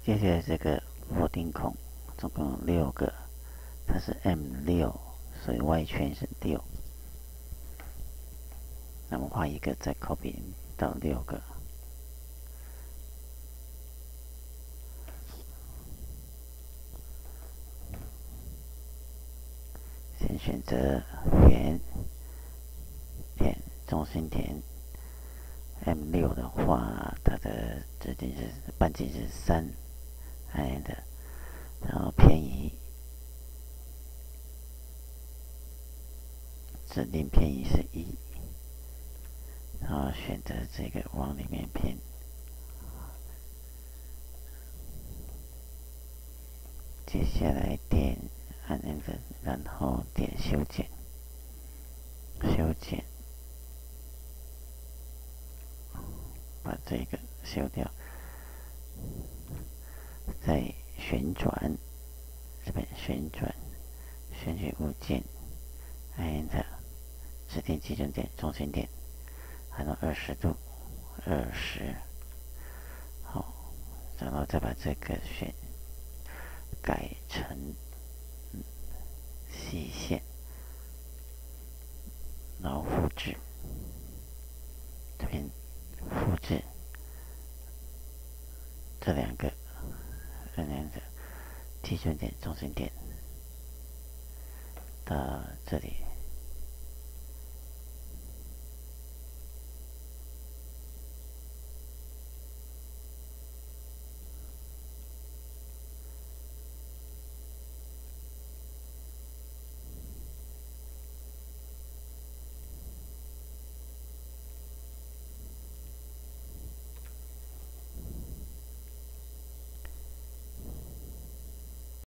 接下来这个螺钉孔总共有6个，它是 M6，所以外圈是6。那么画一个，再 copy 到6个。先选择圆点中心点 M6 的话，它的指定是半径是3，的，然后偏移，指定偏移是1，然后选择这个往里面偏。接下来点按 Enter， 然后点修剪，把这个修掉，再旋转，这边旋转，选取物件，按 Enter， 指定基准点中心点，按到20度，20，好，然后再把这个改成细线，然后复制，这边复制这2个，基准点中心点到这里。